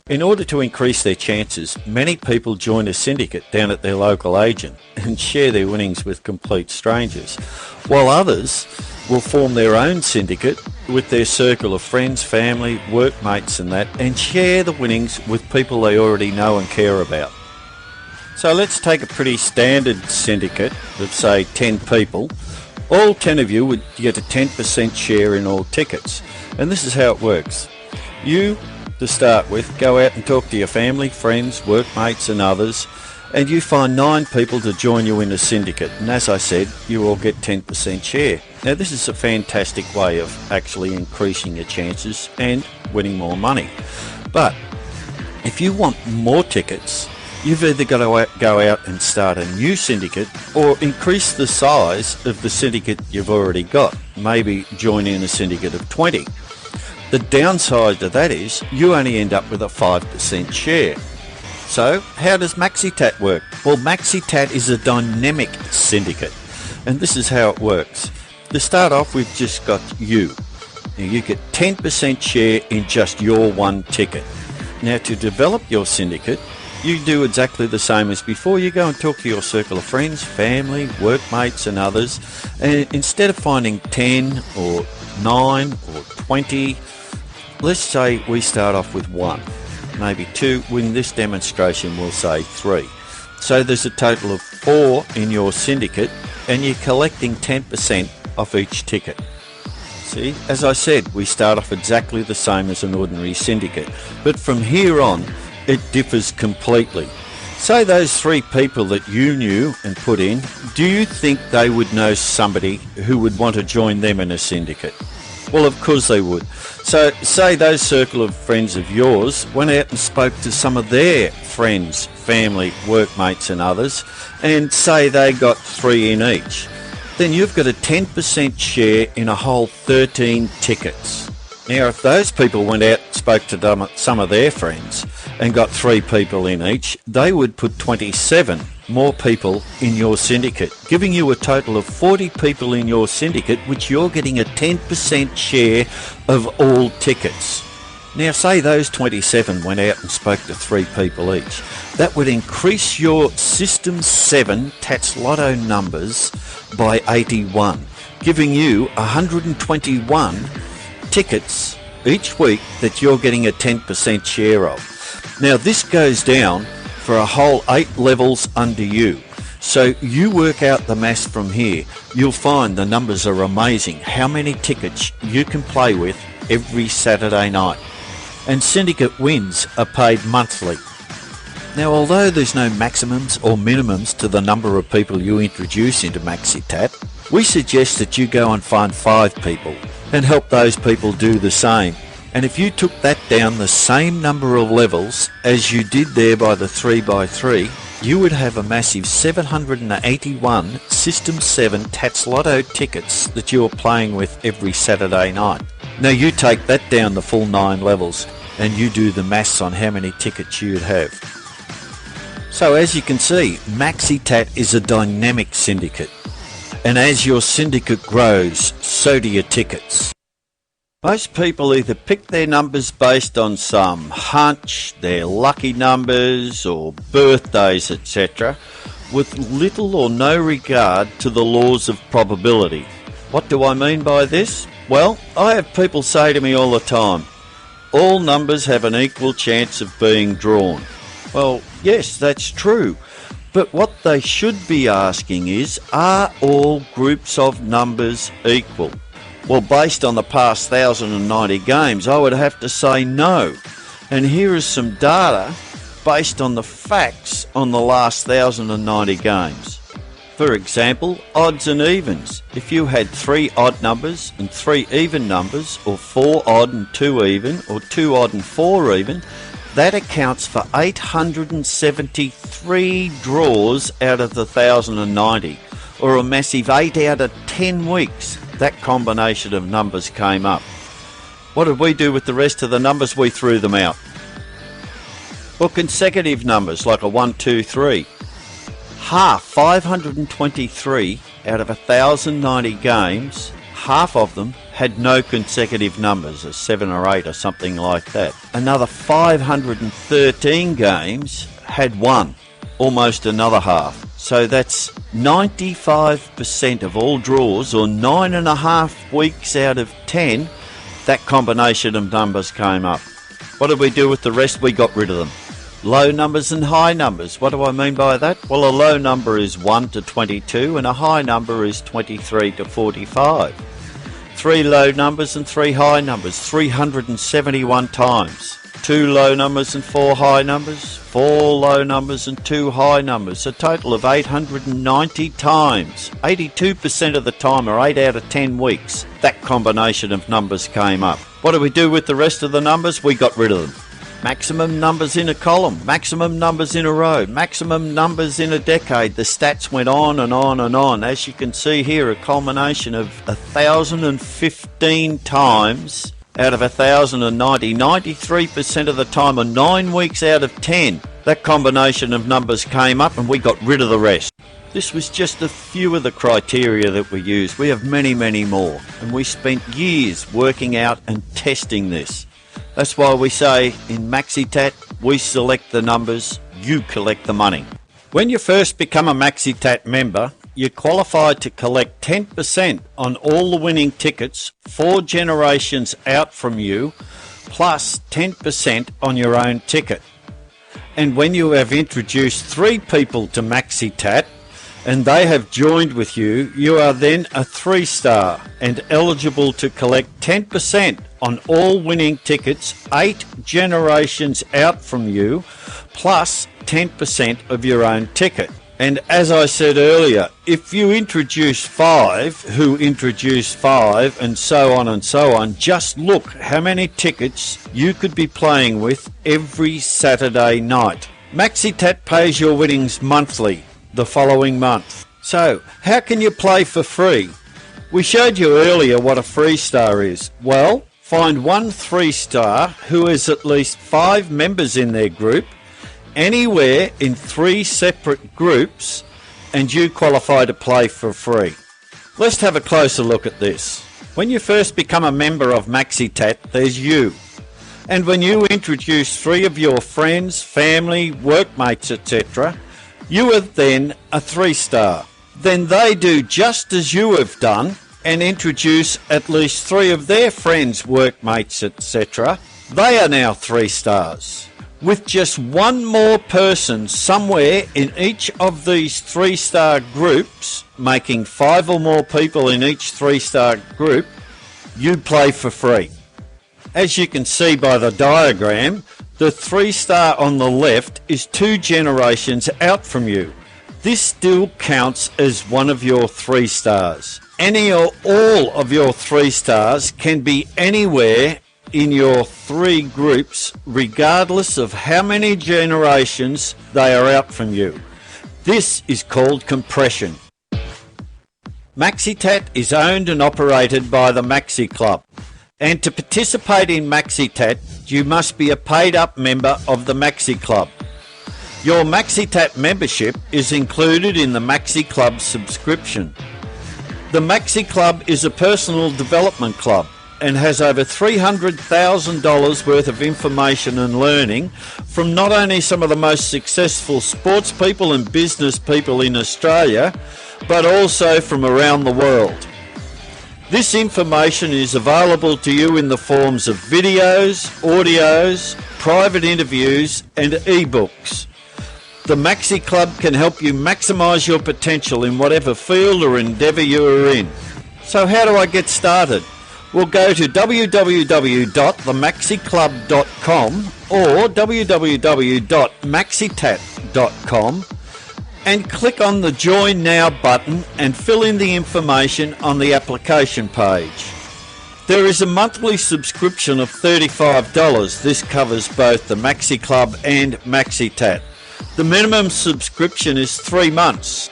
In order to increase their chances, many people join a syndicate down at their local agent and share their winnings with complete strangers, while others will form their own syndicate with their circle of friends, family, workmates and that, and share the winnings with people they already know and care about. So let's take a pretty standard syndicate of say 10 people. All 10 of you would get a 10% share in all tickets. And this is how it works. You, to start with, go out and talk to your family, friends, workmates and others, and you find 9 people to join you in a syndicate. And as I said, you all get 10% share. Now this is a fantastic way of actually increasing your chances and winning more money. But if you want more tickets, you've either got to go out and start a new syndicate or increase the size of the syndicate you've already got. Maybe join in a syndicate of 20. The downside to that is you only end up with a 5% share. So how does MaxiTatt work? Well, MaxiTatt is a dynamic syndicate, and this is how it works. To start off, we've just got you. Now you get 10% share in just your one ticket. Now to develop your syndicate, you do exactly the same as before. You go and talk to your circle of friends, family, workmates and others, and instead of finding 10 or 9 or 20, let's say we start off with 1, maybe 2. In this demonstration we'll say 3. So there's a total of 4 in your syndicate, and you're collecting 10% off each ticket. See, as I said, we start off exactly the same as an ordinary syndicate, but from here on it differs completely. Say those 3 people that you knew and put in, do you think they would know somebody who would want to join them in a syndicate? Well, of course they would. So say those circle of friends of yours went out and spoke to some of their friends, family, workmates and others, and say they got 3 in each. Then you've got a 10% share in a whole 13 tickets. Now if those people went out and spoke to some of their friends and got 3 people in each, they would put 27 more people in your syndicate, giving you a total of 40 people in your syndicate, which you're getting a 10% share of all tickets. Now say those 27 went out and spoke to 3 people each. That would increase your System 7 Tatts Lotto numbers by 81, giving you 121 tickets each week that you're getting a 10% share of. Now this goes down for a whole 8 levels under you. So you work out the maths from here. You'll find the numbers are amazing, how many tickets you can play with every Saturday night. And syndicate wins are paid monthly. Now although there's no maximums or minimums to the number of people you introduce into MaxiTatt, we suggest that you go and find 5 people and help those people do the same. And if you took that down the same number of levels as you did there by the 3x3, you would have a massive 781 System 7 Tatts Lotto tickets that you're playing with every Saturday night. Now you take that down the full 9 levels and you do the maths on how many tickets you'd have. So as you can see, MaxiTatt is a dynamic syndicate. And as your syndicate grows, so do your tickets. Most people either pick their numbers based on some hunch, their lucky numbers or birthdays, etc., with little or no regard to the laws of probability. What do I mean by this? Well, I have people say to me all the time, all numbers have an equal chance of being drawn. Well, yes, that's true. But what they should be asking is, are all groups of numbers equal? Well, based on the past 1,090 games, I would have to say no. And here is some data based on the facts on the last 1,090 games. For example, odds and evens. If you had 3 odd numbers and 3 even numbers, or 4 odd and 2 even, or 2 odd and 4 even, that accounts for 873 draws out of the 1,090, or a massive 8 out of 10 weeks. That combination of numbers came up. What did we do with the rest of the numbers? We threw them out. Well, consecutive numbers like a 1, 2, 3. Half, 523 out of 1,090 games, half of them had no consecutive numbers, a 7 or 8 or something like that. Another 513 games had one, almost another half. So that's 95% of all draws, or 9.5 weeks out of 10, that combination of numbers came up. What did we do with the rest? We got rid of them. Low numbers and high numbers. What do I mean by that? Well, a low number is 1 to 22 and a high number is 23 to 45. 3 low numbers and 3 high numbers, 371 times. 2 low numbers and 4 high numbers, 4 low numbers and 2 high numbers, a total of 890 times. 82% of the time, or 8 out of 10 weeks, that combination of numbers came up. What do we do with the rest of the numbers? We got rid of them. Maximum numbers in a column, maximum numbers in a row, maximum numbers in a decade. The stats went on and on and on. As you can see here, a culmination of 1,015 times out of 1,090, 93% of the time, or 9 weeks out of 10, that combination of numbers came up and we got rid of the rest. This was just a few of the criteria that we used. We have many, many more, and we spent years working out and testing this. That's why we say in MaxiTatt, we select the numbers, you collect the money. When you first become a MaxiTatt member, you're qualified to collect 10% on all the winning tickets 4 generations out from you, plus 10% on your own ticket. And when you have introduced 3 people to MaxiTatt and they have joined with you, you are then a 3-star and eligible to collect 10% on all winning tickets 8 generations out from you, plus 10% of your own ticket. And as I said earlier, if you introduce 5 who introduce 5 and so on, just look how many tickets you could be playing with every Saturday night. MaxiTatt pays your winnings monthly the following month. So how can you play for free? We showed you earlier what a 3-star is. Well, find one 3-star who has at least 5 members in their group, anywhere in 3 separate groups, and you qualify to play for free. Let's have a closer look at this. When you first become a member of MaxiTatt, there's you. And when you introduce 3 of your friends, family, workmates, etc., you are then a 3-star. Then they do just as you have done and introduce at least 3 of their friends, workmates, etc. They are now 3-stars. With just one more person somewhere in each of these 3-star groups, making 5 or more people in each 3-star group, you play for free. As you can see by the diagram, the 3-star on the left is 2 generations out from you. This still counts as one of your 3-stars. Any or all of your 3-stars can be anywhere in your 3 groups, regardless of how many generations they are out from you. This is called compression. MaxiTatt is owned and operated by the Maxi Club, and to participate in MaxiTatt, you must be a paid-up member of the Maxi Club. Your MaxiTatt membership is included in the Maxi Club subscription. The Maxi Club is a personal development club and has over $300,000 worth of information and learning from not only some of the most successful sports people and business people in Australia, but also from around the world. This information is available to you in the forms of videos, audios, private interviews and ebooks. The Maxi Club can help you maximise your potential in whatever field or endeavour you are in. So how do I get started? Well, go to www.themaxiclub.com or www.maxitatt.com and click on the Join Now button and fill in the information on the application page. There is a monthly subscription of $35. This covers both the Maxi Club and MaxiTatt. The minimum subscription is 3 months.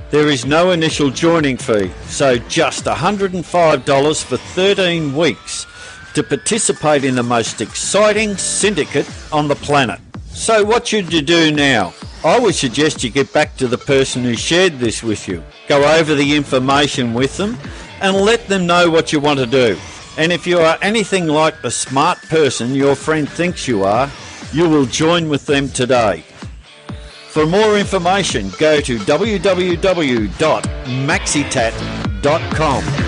There is no initial joining fee, so just $105 for 13 weeks to participate in the most exciting syndicate on the planet. So what should you do now? I would suggest you get back to the person who shared this with you. Go over the information with them and let them know what you want to do. And if you are anything like the smart person your friend thinks you are, you will join with them today. For more information, go to www.MaxiTatt.com.